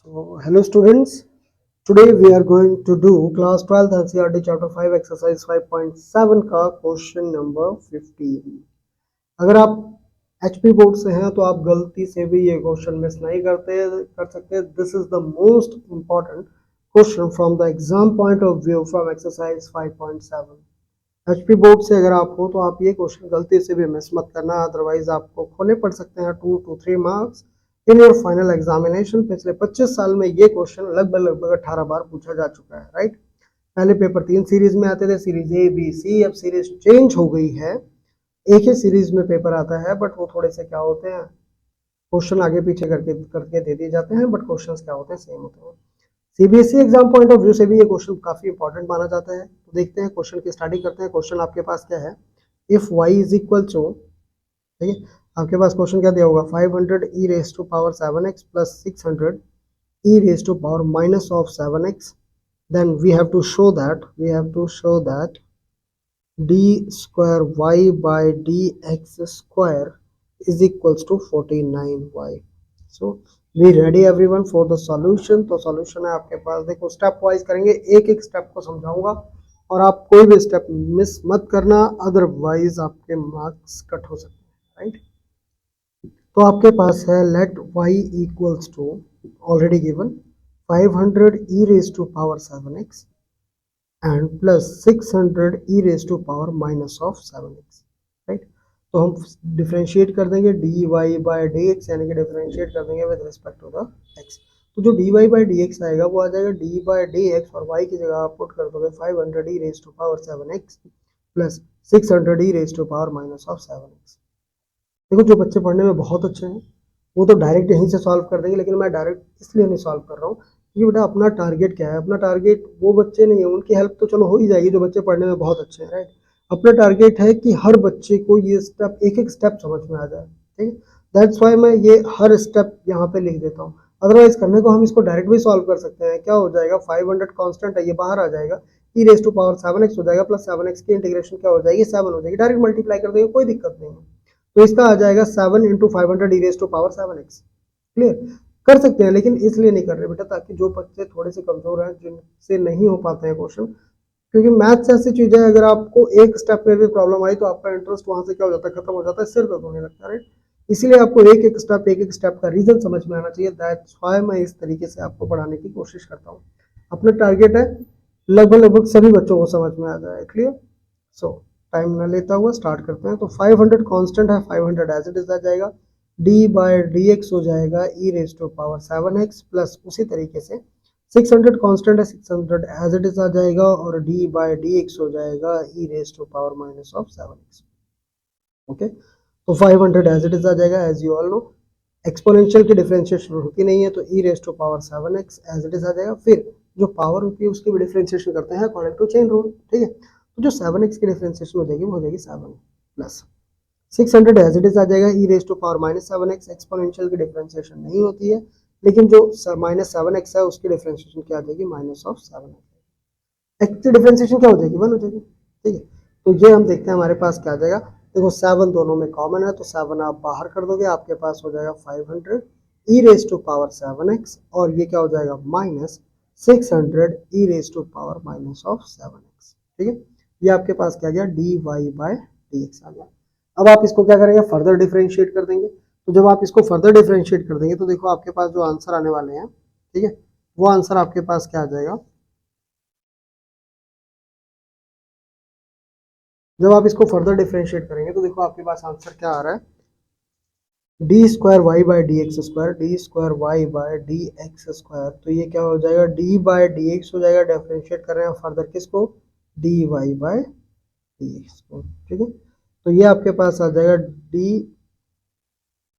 So, hello students. Today we are going to do class 12th NCERT chapter 5 exercise 5.7 का question number 15। अगर आप HP board से हैं तो आप गलती से भी ये क्वेश्चन मिस नहीं कर सकते। This is the most important question from the exam point of view from exercise 5.7। HP board से अगर आप हो तो आप ये क्वेश्चन गलती से भी मिस मत करना, अदरवाइज आपको खोने पड़ सकते हैं 2 to 3 marks in your final examination. पिछले 25 साल में ये क्वेश्चन लगभग 18 बार पूछा जा चुका है, राइट। पहले पेपर 3 सीरीज में आते थे, सीरीज ए बी सी। अब सीरीज चेंज हो गई है, एक ही सीरीज में पेपर आता है, बट वो थोड़े से क्या होते हैं, क्वेश्चन आगे पीछे करके करके दे दिए जाते हैं, बट क्वेश्चंस क्या होते हैं, सेम होते हैं। CBSE exam point of view से भी ये क्वेश्चन काफी इंपॉर्टेंट माना जाता है। तो देखते हैं क्वेश्चन की स्टडी करते हैं। क्वेश्चन आपके पास क्या है, if y is equal to, ठीक है, आपके पास क्वेश्चन क्या दिया होगा, 500 e raise to power 7x plus 600 e raise to power minus of 7x, then we have to show that d square y by dx square is equals to 49y. So we ready everyone for the solution। तो solution है आपके पास, देखो step wise करेंगे, एक एक step को समझाऊंगा और आप कोई भी स्टेप मिस मत करना, अदरवाइज आपके मार्क्स कट हो सकते हैं, राइट। तो आपके पास है let y equals to already given 500 e raise to power 7x and plus 600 e raise to power minus of 7x, right. तो हम डिफरेंशिएट कर देंगे dy बाय dx, यानी कि डिफरेंशिएट कर देंगे with respect to the x। तो जो dy बाय dx आएगा वो आ जाएगा d बाय dx, और y की जगह आप पुट कर दोगे 500 e raise to power 7x plus 600 e raise to power minus of 7x। देखो जो बच्चे पढ़ने में बहुत अच्छे हैं वो तो डायरेक्ट यहीं से सॉल्व कर देंगे, लेकिन मैं डायरेक्ट इसलिए नहीं सॉल्व कर रहा हूँ क्योंकि बेटा अपना टारगेट क्या है, अपना टारगेट वो बच्चे नहीं है, उनकी हेल्प तो चलो हो ही जाएगी जो बच्चे पढ़ने में बहुत अच्छे हैं, राइट। अपना टारगेट है कि हर बच्चे को ये स्टेप, एक एक स्टेप समझ में आ जाए, ठीक है। दैट्स वाई मैं ये हर स्टेप यहाँ पे लिख देता हूँ। अदरवाइज करने को हम इसको डायरेक्ट भी सॉल्व कर सकते हैं। क्या हो जाएगा, 500 कॉन्स्टेंट है, ये बाहर आ जाएगा, e raise to power 7x हो जाएगा, प्लस 7x की इंटीग्रेशन क्या हो जाएगी, 7 हो जाएगी, डायरेक्ट मल्टीप्लाई कर देंगे, कोई दिक्कत नहीं है। तो इसका आ जाएगा 7 into 500 e raise to power 7x। Clear कर सकते हैं, लेकिन इसलिए नहीं कर रहे बेटा ताकि जो बच्चे थोड़े से कमजोर हैं, जिनसे नहीं हो पाते हैं क्वेश्चन, क्योंकि मैथ्स ऐसी चीज है, अगर आपको एक स्टेप में भी प्रॉब्लम आई तो आपका इंटरेस्ट वहां से क्या हो जाता है, खत्म हो जाता है, सिर दर्द होने लगता है, राइट। इसीलिए आपको एक एक स्टेप का रीजन समझ में आना चाहिए। दैट्स व्हाई मैं इस तरीके से आपको पढ़ाने की कोशिश करता हूँ। अपना टारगेट है लगभग सभी बच्चों को समझ में आ जाए। क्लियर। सो टाइम न लेता हुआ स्टार्ट करते हैं। तो 500 कांस्टेंट है, 500 एज इट इज आ जाएगा, d बाय dx हो जाएगा e raise to power 7x, plus उसी तरीके से 600 कांस्टेंट है, 600 एज इट इज आ जाएगा, और d बाय dx हो जाएगा e raise to power minus of 7x। Okay, तो 500 एज इट इज आ जाएगा, as you all know exponential की डिफरेंशिएशन होती नहीं है, तो e raise to power 7x as it is आ जाएगा। फिर जो पावर होती है उसकी भी डिफरेंशिएशन करते हैं अकॉर्डिंग टू चेन रूल, ठीक है। तो जो 7x की डिफरेंशिएशन हो जाएगी वो हो जाएगी 7 प्लस 600 एज इट इज आ जाएगा, e raise to power minus 7x। Exponential की डिफरेंशिएशन नहीं होती है, लेकिन जो माइनस 7x है उसकी डिफरेंशिएशन क्या आ जाएगी, माइनस ऑफ 7x। एक्स की डिफरेंशिएशन क्या हो जाएगी, 1 हो जाएगी, ठीक है। तो ये हम देखते हैं हमारे पास क्या आ जाएगा। देखो 7 दोनों में कॉमन है, तो 7 आप बाहर कर दोगे, आपके पास हो जाएगा 500 e raise to power 7x, और ये क्या हो जाएगा, minus 600 e raise to power minus of 7x, ठीक है। ये आपके पास क्या गया, d y by d x आ गया। अब आप इसको क्या करेंगे, फर्दर डिफरेंशिएट कर देंगे। तो जब आप इसको फर्दर डिफरेंशिएट कर देंगे तो देखो आपके पास जो आंसर आने वाले हैं, ठीक है, वो आंसर आपके पास क्या आ जाएगा। जब आप इसको फर्दर डिफरेंशिएट करेंगे तो देखो आपके पास आंसर क्या आ रहा है, d square y by d x square, d square y by d x square. तो ये क्या हो जाएगा, डी बाय डी एक्स हो जाएगा। डिफरेंशिएट कर रहे हैं फर्दर किसको, d y by d x को, ठीक है। तो ये आपके पास आ जाएगा डी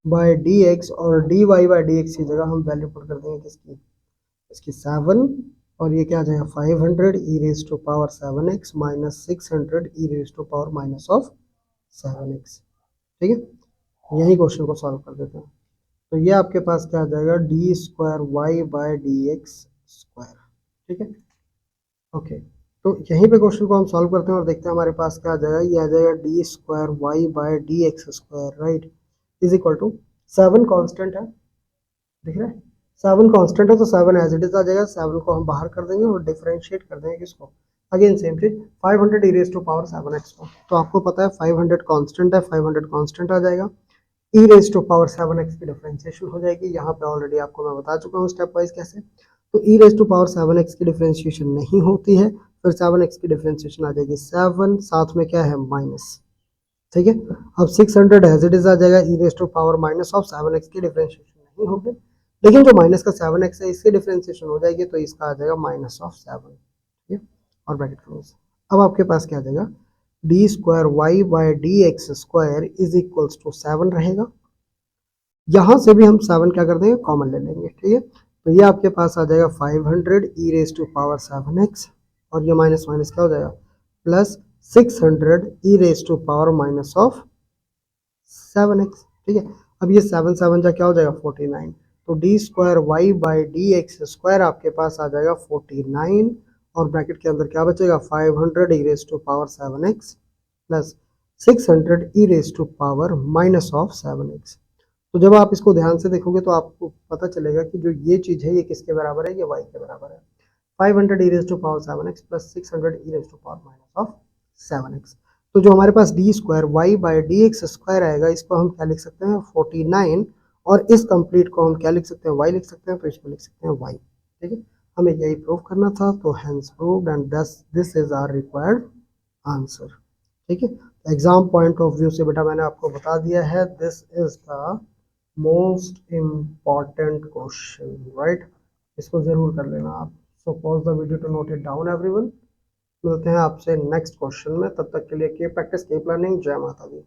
बाय डी एक्स, और d y by d x की जगह हम वैल्यू पुट कर देंगे किसकी, इसकी 7, और ये क्या आ जाएगा 500 e raise to power 7x minus 600 e raise to power minus of 7x, ठीक है। यही क्वेश्चन को सॉल्व कर देते हैं। तो ये आपके पास क्या आ जाएगा, d square y by d x square, ठीक है। ओके, तो यहीं पे क्वेश्चन को हम सॉल्व करते हैं और देखते हैं हमारे पास क्या आ जाएगा। ये आ जाएगा d square y by d x square, right, is equal to 7 constant है, दिख रहा है, 7 कांस्टेंट है तो 7 एज इट इज आ जाएगा, 7 को हम बाहर कर देंगे और डिफरेंशिएट कर देंगे किसको, अगेन सेम चीज 500 e raise to power 7x को। तो आपको पता है 500 कांस्टेंट है, 500 कांस्टेंट आ जाएगा, e raise to power 7x की डिफरेंशिएशन हो जाएगी। यहाँ पे ऑलरेडी आपको मैं बता चुका हूँ स्टेप वाइज कैसे। तो ई रेज टू पावर 7x की डिफरेंशिएशन नहीं होती है, फिर 7x की डिफरेंशिएशन आ जाएगी 7, साथ में क्या है माइनस, ठीक है। अब 600 एज इट इज आ जाएगा, e raise to power minus of 7x की डिफरेंशिएशन नहीं होगी, लेकिन जो माइनस का 7x है इसकी डिफरेंशिएशन हो जाएगी, तो इसका आ जाएगा माइनस ऑफ 7, ठीक है, और ब्रैकेट क्लोज। अब आपके पास क्या आ जाएगा, d square y by d x square is equals to 7 रहेगा। यहां से भी हम 7 क्या कर देंगे, कॉमन ले लेंगे, ठीक है। तो ये आपके पास आ जाएगा 500 e raise to power 7x, और ये माइनस माइनस क्या हो जाएगा, plus 600 e raise to power minus of 7x, ठीक है। अब ये 7 7 जा क्या हो जाएगा 49, तो d square y by d x square आपके पास आ जाएगा 49, और ब्रैकेट के अंदर क्या बचेगा 500 e raise to power 7x plus 600 e raise to power minus of 7x। तो जब आप इसको ध्यान से देखोगे तो आपको पता चलेगा कि जो ये चीज है ये किसके बराबर है, ये y के बराबर है, 500 e raise to power 7x plus 600 e raise to power minus of 7x। तो जो हमारे पास d square y by d x square आएगा, इसको हम क्या लिख सकते हैं 49, और इस कंप्लीट को हम क्या लिख सकते हैं y लिख सकते हैं, तो इसको लिख सकते हैं y, ठीक है। हमें यही प्रूव करना था, तो hence proved and this is our required answer, ठीक है। एग्जाम पॉइंट ऑफ व्यू से बेटा मैंने आपको बता दिया है, this is the most important question, right, इसको जरूर कर लेना आप। So pause the video to note it down everyone. मिलते हैं आपसे नेक्स्ट क्वेश्चन में, तब तक के लिए कीप प्रैक्टिस कीप लर्निंग। जय माता दी।